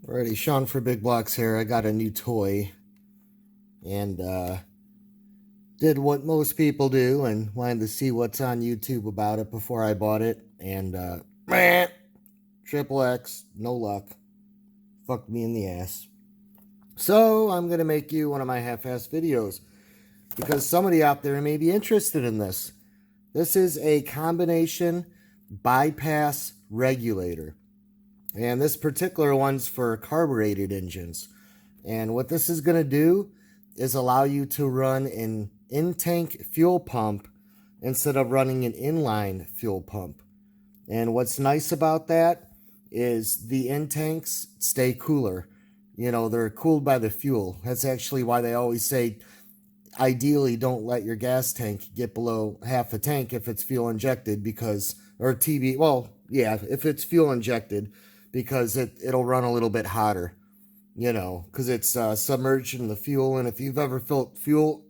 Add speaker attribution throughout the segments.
Speaker 1: Alrighty, Shaun4BigBlocks here. I got a new toy and did what most people do and wanted to see what's on YouTube about it before I bought it. And triple X, no luck. Fucked me in the ass. So I'm going to make you one of my half-ass videos because somebody out there may be interested in this. This is a combination bypass regulator. And this particular one's for carbureted engines. And what this is going to do is allow you to run an in-tank fuel pump instead of running an inline fuel pump. And what's nice about that is the in-tanks stay cooler. You know, they're cooled by the fuel. That's actually why they always say, ideally, don't let your gas tank get below half a tank if it's fuel injected because, or TB, well, yeah, if it's fuel injected, because it'll run a little bit hotter, you know, because it's submerged in the fuel. And if you've ever filled fuel,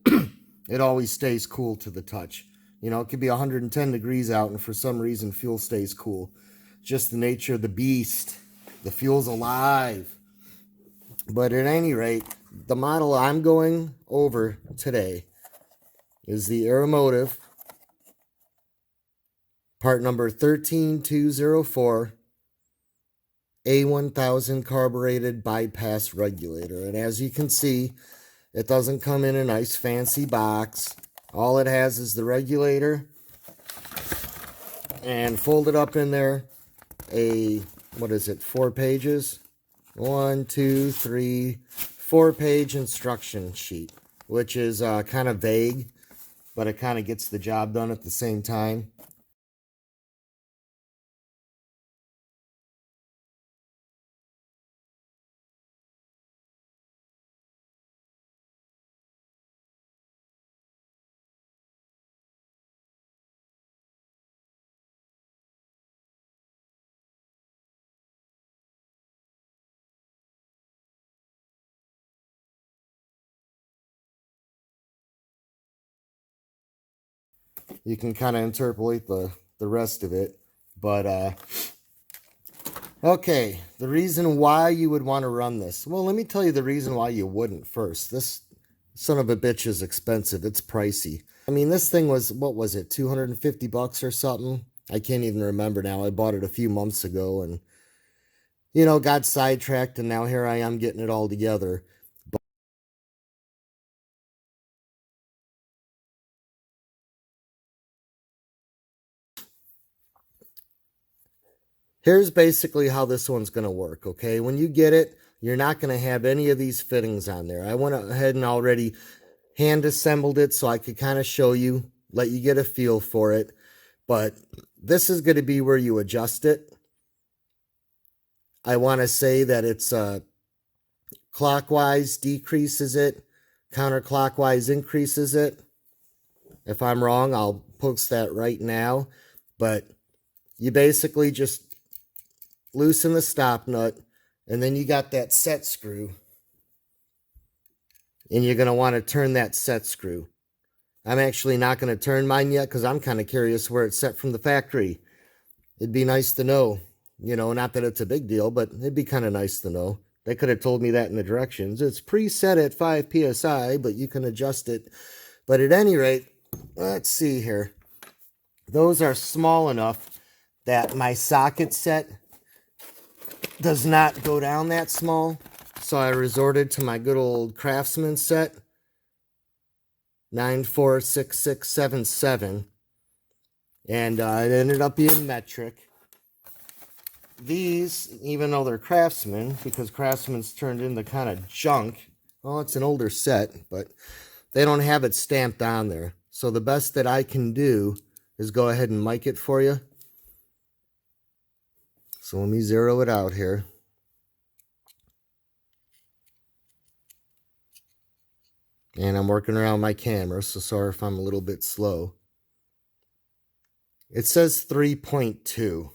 Speaker 1: it always stays cool to the touch. You know, it could be 110 degrees out, and for some reason, fuel stays cool. Just the nature of the beast. The fuel's alive. But at any rate, the model I'm going over today is the Aeromotive, part number 13204. A1000 carbureted bypass regulator. And as you can see, it doesn't come in a nice fancy box. All it has is the regulator, and folded up in there what is it, 4 pages? 1, 2, 3, 4-page instruction sheet, which is kind of vague, but it kind of gets the job done at the same time. You can kind of interpolate the rest of it. But, okay, the reason why you would want to run this. Well, let me tell you the reason why you wouldn't first. This son of a bitch is expensive. It's pricey. I mean, this thing was, what was it, 250 bucks or something? I can't even remember now. I bought it a few months ago and, you know, got sidetracked, and now here I am getting it all together. Here's basically how this one's going to work, okay? When you get it, you're not going to have any of these fittings on there. I went ahead and already hand assembled it so I could kind of show you, let you get a feel for it. But this is going to be where you adjust it. I want to say that it's clockwise decreases it, counterclockwise increases it. If I'm wrong, I'll post that right now. But you basically just loosen the stop nut, and then you got that set screw, and you're going to want to turn that set screw. I'm actually not going to turn mine yet because I'm kind of curious where it's set from the factory. It'd be nice to know, you know, not that it's a big deal, but it'd be kind of nice to know. They could have told me that in the directions. It's preset at 5 psi, but you can adjust it. But at any rate, let's see here. Those are small enough that my socket set does not go down that small, so I resorted to my good old Craftsman set, 946677, and it ended up being metric. These, even though they're Craftsman, because Craftsman's turned into kind of junk, well, it's an older set, but they don't have it stamped on there. So the best that I can do is go ahead and mic it for you. So let me zero it out here. And I'm working around my camera, so sorry if I'm a little bit slow. It says 3.2.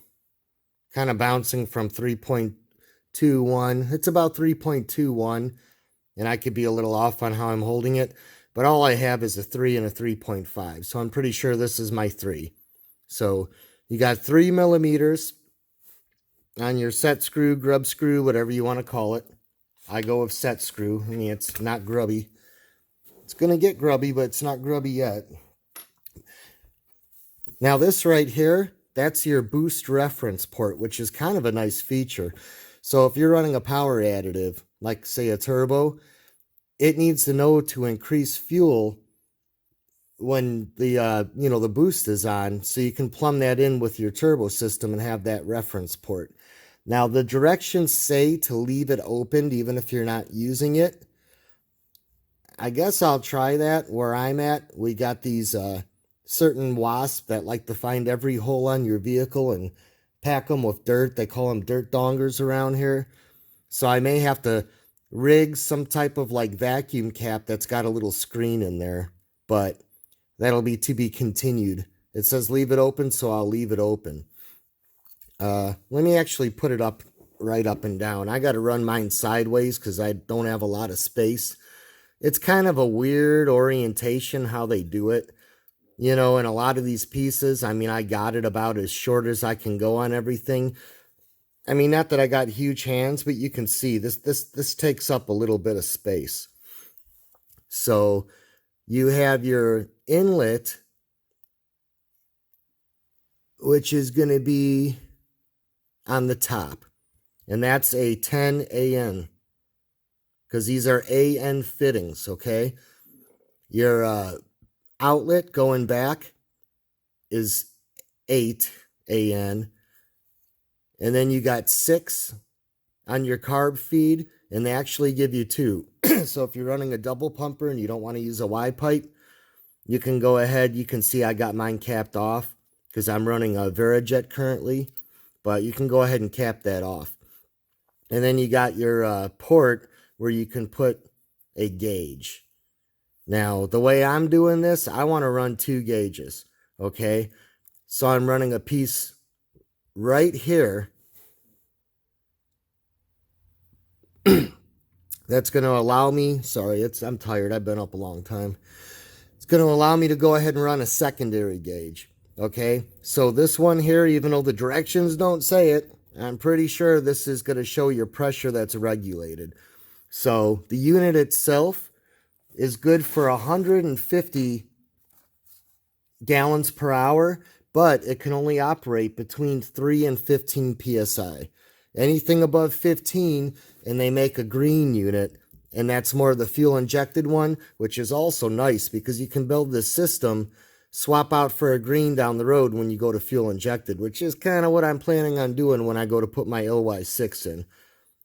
Speaker 1: Kind of bouncing from 3.21. It's about 3.21. And I could be a little off on how I'm holding it. But all I have is a 3 and a 3.5. So I'm pretty sure this is my 3. So you got 3 millimeters on your set screw, grub screw, whatever you want to call it. I go with set screw. I mean, it's not grubby. It's going to get grubby, but it's not grubby yet. Now this right here, that's your boost reference port, which is kind of a nice feature. So if you're running a power additive, like say a turbo, it needs to know to increase fuel when the the boost is on, so you can plumb that in with your turbo system and have that reference port. Now the directions say to leave it opened even if you're not using it. I guess I'll try that. Where I'm at, we got these certain wasps that like to find every hole on your vehicle and pack them with dirt. They call them dirt dongers around here. So I may have to rig some type of like vacuum cap that's got a little screen in there, but that'll be to be continued. It says leave it open, so I'll leave it open. Let me actually put it up right up and down. I got to run mine sideways because I don't have a lot of space. It's kind of a weird orientation how they do it. You know, in a lot of these pieces, I mean, I got it about as short as I can go on everything. I mean, not that I got huge hands, but you can see this takes up a little bit of space. So you have your inlet, which is going to be on the top. And that's a 10 AN. Because these are AN fittings, okay? Your outlet going back is 8 AN. And then you got 6 on your carb feed, and they actually give you 2. So if you're running a double pumper and you don't want to use a Y pipe, you can go ahead. You can see I got mine capped off because I'm running a Verijet currently, but you can go ahead and cap that off. And then you got your port where you can put a gauge. Now, the way I'm doing this, I want to run 2 gauges, okay? So I'm running a piece right here that's going to allow me, I'm tired, I've been up a long time. It's going to allow me to go ahead and run a secondary gauge, okay? So this one here, even though the directions don't say it, I'm pretty sure this is going to show your pressure that's regulated. So the unit itself is good for 150 gallons per hour, but it can only operate between 3 and 15 psi. Anything above 15, and they make a green unit, and that's more the fuel injected one, which is also nice because you can build this system, swap out for a green down the road when you go to fuel injected, which is kind of what I'm planning on doing when I go to put my LY6 in.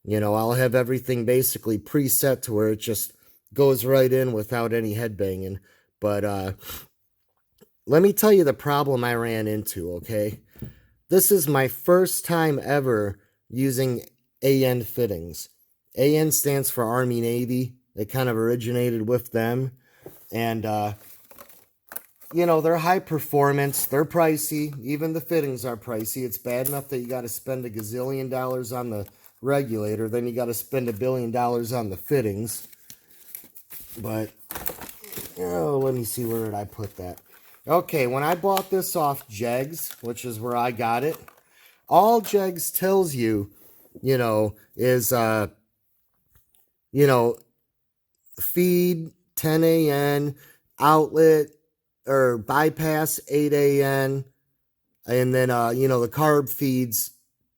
Speaker 1: You know, I'll have everything basically preset to where it just goes right in without any head banging. But let me tell you the problem I ran into, okay? This is my first time ever using AN fittings. AN stands for Army Navy. It kind of originated with them. And, you know, they're high performance. They're pricey. Even the fittings are pricey. It's bad enough that you got to spend $1 gazillion on the regulator. Then you got to spend $1 billion on the fittings. But, oh, let me see, where did I put that? Okay, when I bought this off Jegs, which is where I got it, all Jegs tells you, you know, is, you know, feed 10 AN, outlet or bypass 8 AN, and then, you know, the carb feeds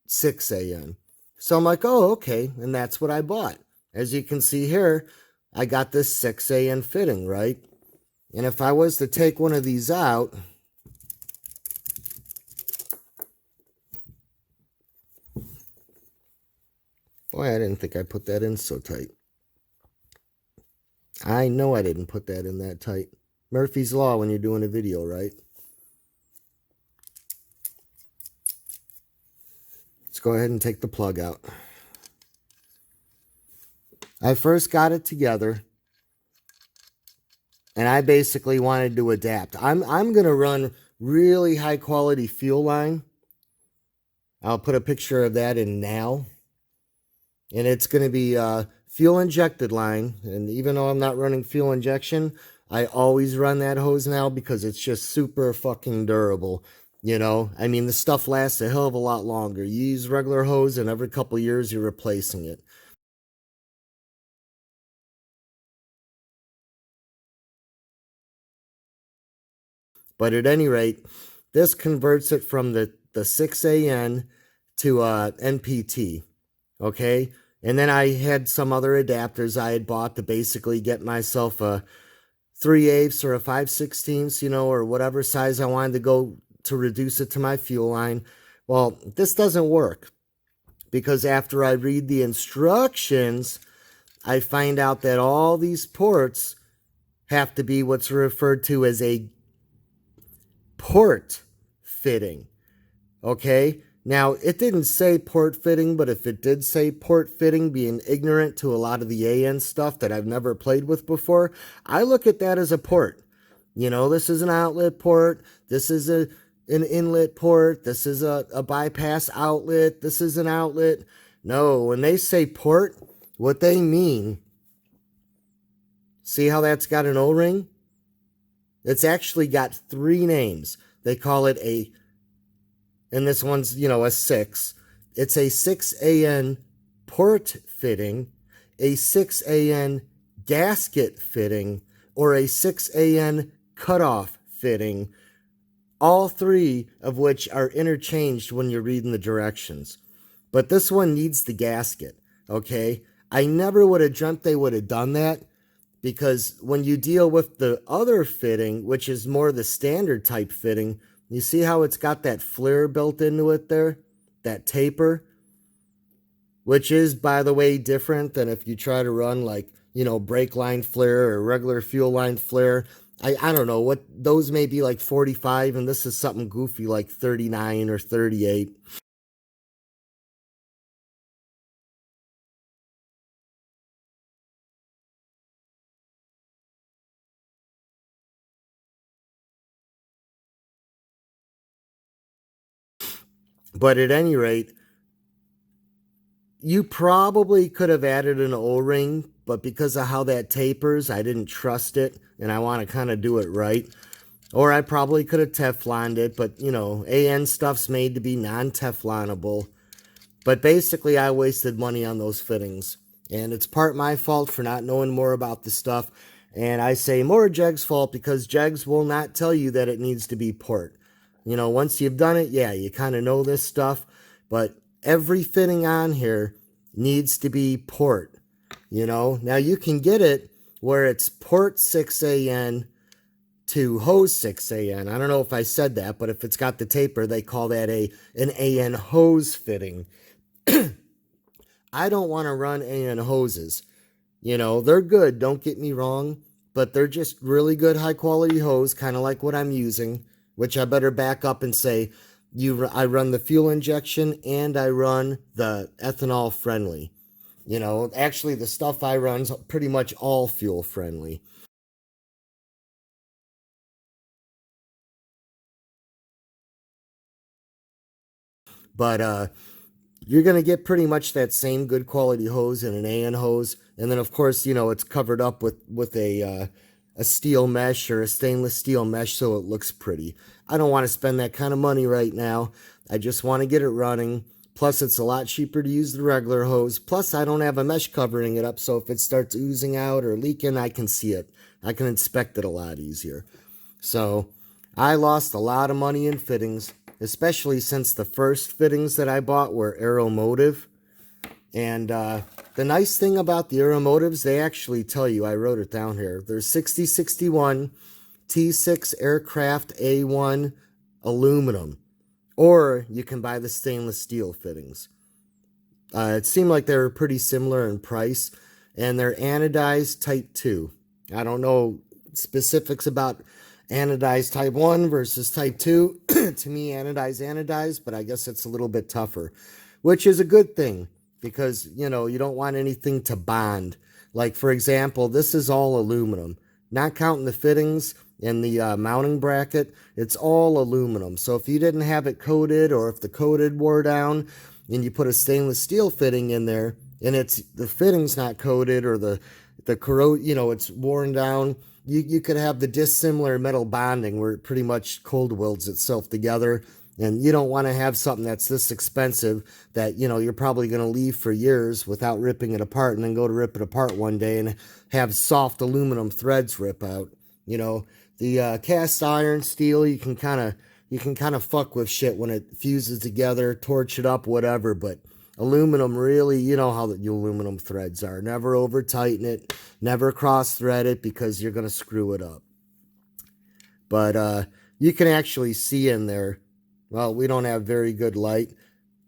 Speaker 1: 6 AN. So I'm like, oh, okay, and that's what I bought. As you can see here, I got this 6 AN fitting, right? And if I was to take one of these out, boy, I didn't think I put that in so tight. I know I didn't put that in that tight. Murphy's Law when you're doing a video, right? Let's go ahead and take the plug out. I first got it together, and I basically wanted to adapt. I'm going to run really high quality fuel line. I'll put a picture of that in now. And it's going to be fuel injected line. And even though I'm not running fuel injection, I always run that hose now because it's just super fucking durable. You know, I mean, the stuff lasts a hell of a lot longer. You use regular hose, and every couple years you're replacing it. But at any rate, this converts it from the 6AN to NPT. Okay. And then I had some other adapters I had bought to basically get myself a 3/8 or a 5/16, you know, or whatever size I wanted to go to reduce it to my fuel line. Well, this doesn't work because after I read the instructions, I find out that all these ports have to be what's referred to as a port fitting. Okay? Now, it didn't say port fitting, but if it did say port fitting, being ignorant to a lot of the AN stuff that I've never played with before, I look at that as a port. You know, this is an outlet port. This is an inlet port. This is a bypass outlet. This is an outlet. No, when they say port, what they mean, see how that's got an O-ring? It's actually got 3 names. They call it and this one's, you know, a 6. It's a 6AN port fitting, a 6AN gasket fitting, or a 6AN cutoff fitting, all 3 of which are interchanged when you're reading the directions. But this one needs the gasket, okay? I never would have dreamt they would have done that, because when you deal with the other fitting, which is more the standard type fitting, you see how it's got that flare built into it there? That taper? Which is, by the way, different than if you try to run like, you know, brake line flare or regular fuel line flare. I don't know, what those may be like 45, and this is something goofy like 39 or 38. But at any rate, you probably could have added an O-ring, but because of how that tapers, I didn't trust it, and I want to kind of do it right. Or I probably could have Tefloned it, but, you know, AN stuff's made to be non-Teflonable. But basically, I wasted money on those fittings. And it's part my fault for not knowing more about the stuff. And I say more Jeg's fault because Jegs will not tell you that it needs to be port. You know, once you've done it, yeah, you kind of know this stuff. But every fitting on here needs to be port. You know, now you can get it where it's port 6AN to hose 6AN. I don't know if I said that, but if it's got the taper, they call that an AN hose fitting. I don't want to run AN hoses. You know, they're good, don't get me wrong, but they're just really good high quality hose, kind of like what I'm using, which I better back up and say, I run the fuel injection and I run the ethanol friendly. You know, actually the stuff I run's pretty much all fuel friendly. But you're going to get pretty much that same good quality hose in an AN hose. And then, of course, you know, it's covered up with a steel mesh or a stainless steel mesh so it looks pretty. I don't want to spend that kind of money right now. I just want to get it running. Plus, it's a lot cheaper to use the regular hose. Plus, I don't have a mesh covering it up, so if it starts oozing out or leaking, I can see it. I can inspect it a lot easier. So, I lost a lot of money in fittings, especially since the first fittings that I bought were Aeromotive. And the nice thing about the Aeromotives, they actually tell you, I wrote it down here, they're 6061 T6 aircraft A1 aluminum. Or you can buy the stainless steel fittings. It seemed like they were pretty similar in price. And they're anodized type 2. I don't know specifics about anodized type 1 versus type 2. To me, anodized, but I guess it's a little bit tougher, which is a good thing because, you know, you don't want anything to bond. Like, for example, this is all aluminum, not counting the fittings and the mounting bracket. It's all aluminum. So if you didn't have it coated, or if the coated wore down and you put a stainless steel fitting in there and the fitting's not coated, or the corrode, you know, it's worn down, you could have the dissimilar metal bonding where it pretty much cold welds itself together. And you don't want to have something that's this expensive that, you're probably going to leave for years without ripping it apart, and then go to rip it apart one day and have soft aluminum threads rip out. The cast iron steel, you can kind of fuck with shit when it fuses together, torch it up, whatever. But aluminum, really, you know how the aluminum threads are. Never over tighten it, never cross thread it, because you're going to screw it up. But you can actually see in there. Well, we don't have very good light,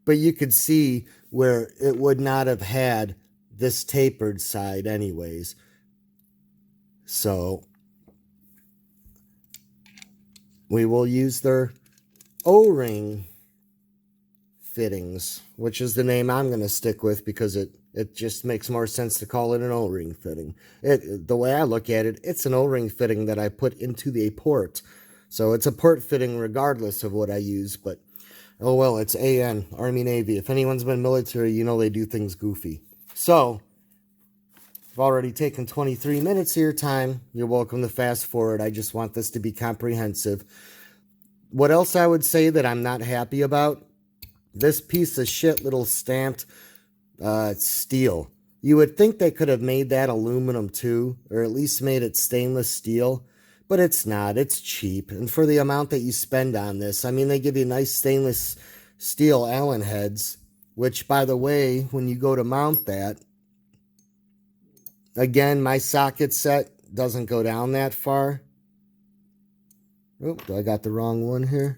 Speaker 1: but you could see where it would not have had this tapered side anyways. So we will use their O-ring fittings, which is the name I'm going to stick with, because it just makes more sense to call it an O-ring fitting. The way I look at it, it's an O-ring fitting that I put into the port. So it's a port fitting regardless of what I use, but oh well, it's AN, Army Navy. If anyone's been military, you know they do things goofy. So, I've already taken 23 minutes of your time. You're welcome to fast forward. I just want this to be comprehensive. What else I would say that I'm not happy about? This piece of shit little stamped steel. You would think they could have made that aluminum too, or at least made it stainless steel. But it's not. It's cheap. And for the amount that you spend on this, I mean, they give you nice stainless steel Allen heads, which, by the way, when you go to mount that, again, my socket set doesn't go down that far. Oh, I got the wrong one here.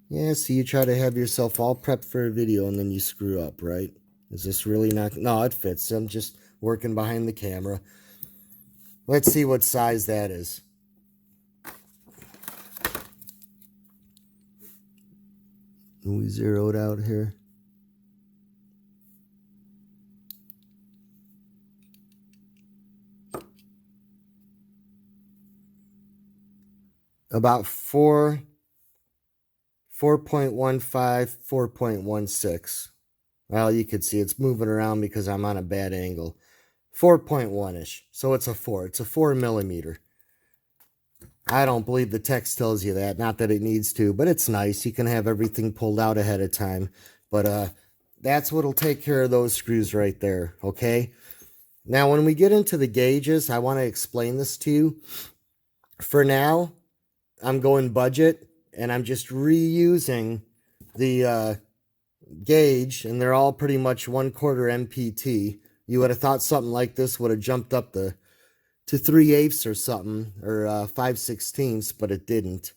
Speaker 1: Yeah, so you try to have yourself all prepped for a video and then you screw up, right? Is this really not? No, it fits. I'm just working behind the camera. Let's see what size that is. We zeroed out here. About 4.15, 4.16. Well, you could see it's moving around because I'm on a bad angle. 4.1-ish. So it's a 4. It's a 4 millimeter. I don't believe the text tells you that. Not that it needs to, but it's nice. You can have everything pulled out ahead of time. But that's what'll take care of those screws right there, okay? Now, when we get into the gauges, I want to explain this to you. For now, I'm going budget, and I'm just reusing the gauge, and they're all pretty much 1/4 MPT. You would have thought something like this would have jumped up to 3/8 or something, or 5/16, but it didn't.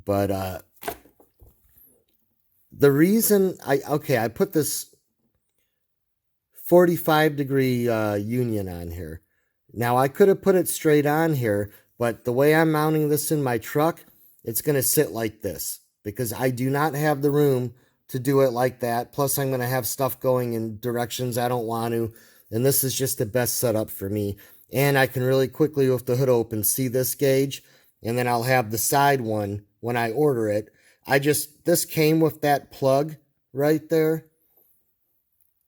Speaker 1: But the reason I put this 45-degree union on here. Now, I could have put it straight on here, but the way I'm mounting this in my truck, it's going to sit like this, because I do not have the room to do it like that. Plus, I'm going to have stuff going in directions I don't want to. And this is just the best setup for me. And I can really quickly, with the hood open, see this gauge. And then I'll have the side one when I order it. This came with that plug right there.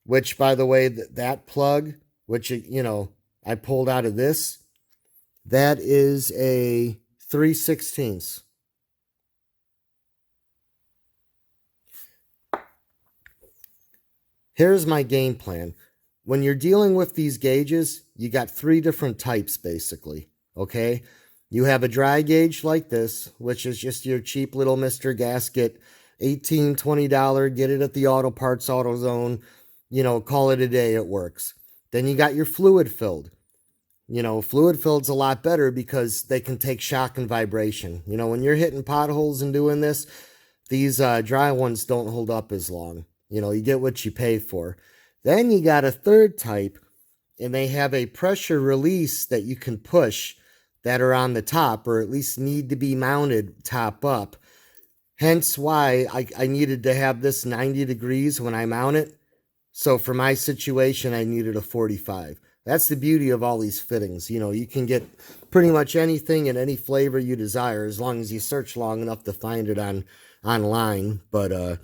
Speaker 1: Which, by the way, that plug, which, I pulled out of this, that is a 3/16. Here's my game plan. When you're dealing with these gauges, you got 3 different types, basically, okay? You have a dry gauge like this, which is just your cheap little Mr. Gasket, $18, $20, get it at the auto parts, AutoZone, call it a day, it works. Then you got your fluid filled. Fluid filled's a lot better because they can take shock and vibration. When you're hitting potholes and doing this, these dry ones don't hold up as long. You get what you pay for. Then you got a third type, and they have a pressure release that you can push that are on the top, or at least need to be mounted top up. Hence why I needed to have this 90 degrees when I mount it. So for my situation, I needed a 45. That's the beauty of all these fittings. You can get pretty much anything in any flavor you desire, as long as you search long enough to find it online. But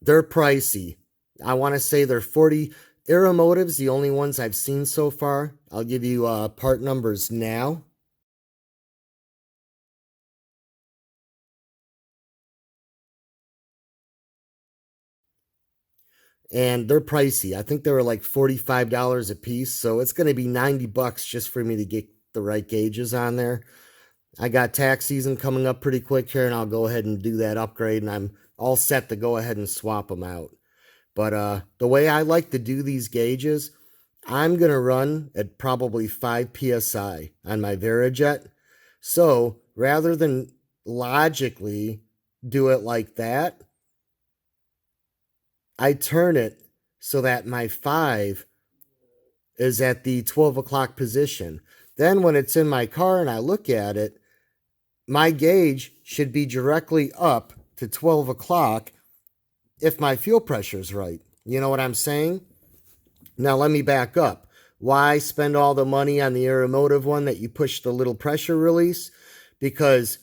Speaker 1: they're pricey. I want to say they're 40 Aeromotive's the only ones I've seen so far. I'll give you part numbers now. And they're pricey. I think they were like $45 a piece, so it's going to be $90 just for me to get the right gauges on there. I got tax season coming up pretty quick here, and I'll go ahead and do that upgrade, and I'm all set to go ahead and swap them out. But the way I like to do these gauges, I'm going to run at probably 5 psi on my Varijet. So rather than logically do it like that, I turn it so that my 5 is at the 12 o'clock position. Then when it's in my car and I look at it, my gauge should be directly up to 12 o'clock if my fuel pressure is right. You know what I'm saying? Now let me back up. Why spend all the money on the Aeromotive one that you push the little pressure release? Because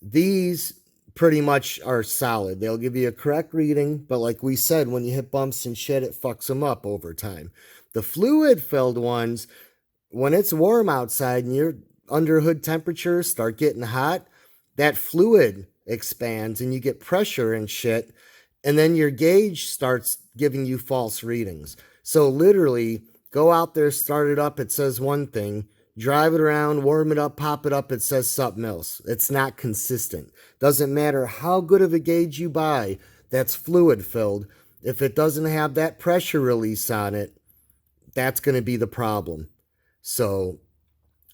Speaker 1: these pretty much are solid. They'll give you a correct reading, but like we said, when you hit bumps and shit, it fucks them up over time. The fluid-filled ones, when it's warm outside and your under hood temperatures start getting hot, that fluid expands and you get pressure and shit, and then your gauge starts giving you false readings. So literally, go out there, start it up, it says one thing, drive it around, warm it up, pop it up, it says something else. It's not consistent. Doesn't matter how good of a gauge you buy that's fluid filled. If it doesn't have that pressure release on it, that's going to be the problem. So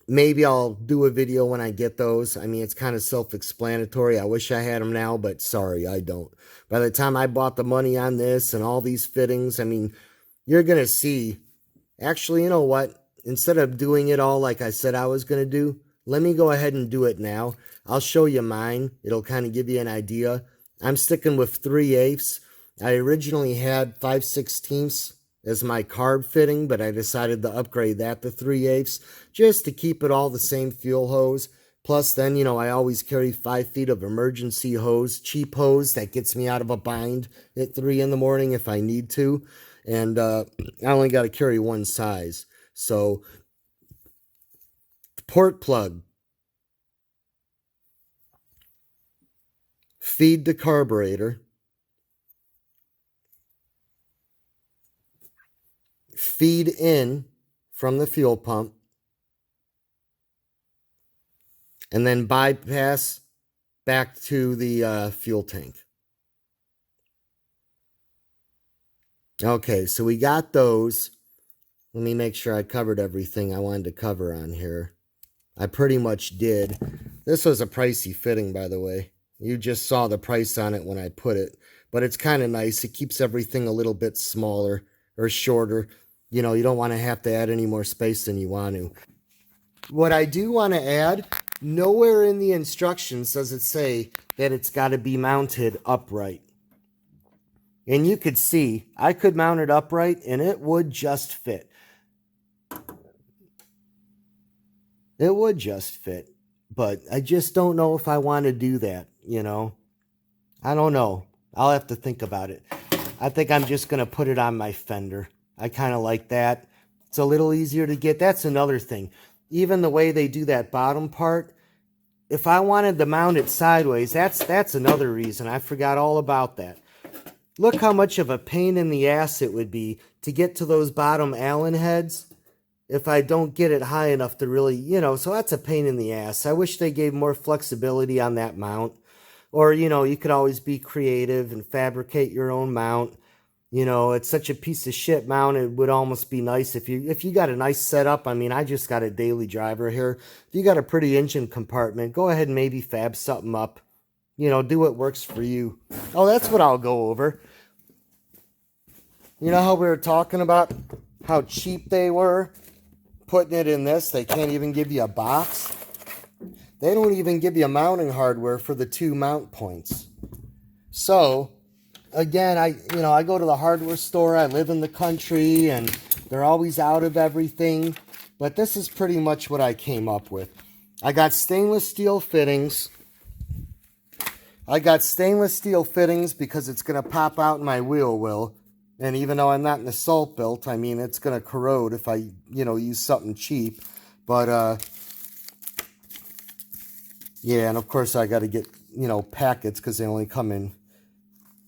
Speaker 1: maybe I'll do a video when I get those. I mean, it's kind of self-explanatory. I wish I had them now, but sorry, I don't. By the time I bought the money on this and all these fittings, I mean, you're going to see. Actually, you know what? Instead of doing it all like I said I was going to do, let me go ahead and do it now. I'll show you mine. It'll kind of give you an idea. I'm sticking with 3/8. I originally had 5/16 as my carb fitting, but I decided to upgrade that to 3/8 just to keep it all the same fuel hose. Plus then, you know, I always carry 5 feet of emergency hose, cheap hose that gets me out of a bind at 3 in the morning if I need to. And I only got to carry one size. So, port plug, feed the carburetor, feed in from the fuel pump, and then bypass back to the fuel tank. Okay, so we got those. Let me make sure I covered everything I wanted to cover on here. I pretty much did. This was a pricey fitting, by the way. You just saw the price on it when I put it. But it's kind of nice. It keeps everything a little bit smaller or shorter. You know, you don't want to have to add any more space than you want to. What I do want to add, nowhere in the instructions does it say that it's got to be mounted upright. And you could see, I could mount it upright and it would just fit. It would just fit. But I just don't know if I want to do that, you know. I don't know. I'll have to think about it. I think I'm just going to put it on my fender. I kind of like that. It's a little easier to get. That's another thing. Even the way they do that bottom part, if I wanted to mount it sideways, that's another reason. I forgot all about that. Look how much of a pain in the ass it would be to get to those bottom Allen heads if I don't get it high enough to really, you know, so that's a pain in the ass. I wish they gave more flexibility on that mount. Or, you know, you could always be creative and fabricate your own mount. You know, it's such a piece of shit mount. It would almost be nice if you got a nice setup. I mean, I just got a daily driver here. If you got a pretty engine compartment, go ahead and maybe fab something up. You know, do what works for you. Oh, that's what I'll go over. You know how we were talking about how cheap they were putting it in this? They can't even give you a box. They don't even give you mounting hardware for the 2 mount points. So, again, I go to the hardware store. I live in the country, and they're always out of everything. But this is pretty much what I came up with. I got stainless steel fittings. I got stainless steel fittings because it's going to pop out in my wheel well. And even though I'm not in the salt belt, I mean, it's going to corrode if I, use something cheap. But, yeah, and of course I got to get, packets because they only come in.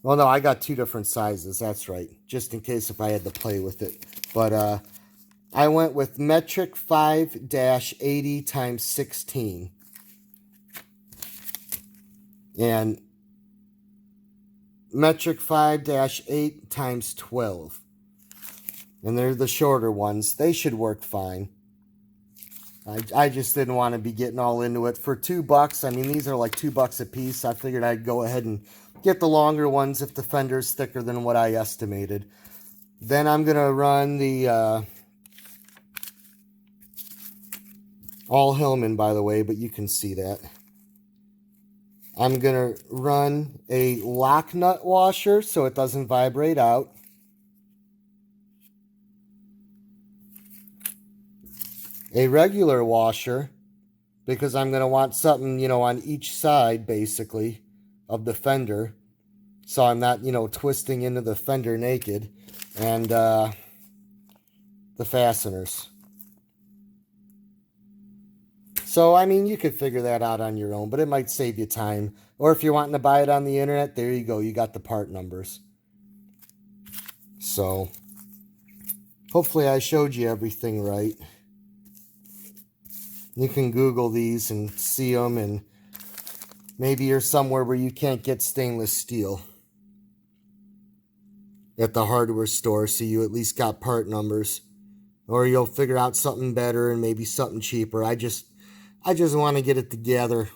Speaker 1: Well, no, I got 2 different sizes. That's right. Just in case if I had to play with it. But, I went with metric 5-80 times 16. And metric 5-8 times 12. And they're the shorter ones. They should work fine. I just didn't want to be getting all into it. For $2, I mean, these are like $2 a piece. I figured I'd go ahead and get the longer ones if the fender's thicker than what I estimated. Then I'm going to run the all Hillman, by the way, but you can see that. I'm going to run a lock nut washer so it doesn't vibrate out. A regular washer, because I'm going to want something, on each side, basically, of the fender. So I'm not, twisting into the fender naked. And the fasteners. So, I mean, you could figure that out on your own, but it might save you time. Or if you're wanting to buy it on the internet, there you go. You got the part numbers. So, hopefully I showed you everything right. You can Google these and see them, and maybe you're somewhere where you can't get stainless steel at the hardware store, so you at least got part numbers. Or you'll figure out something better and maybe something cheaper. I just want to get it together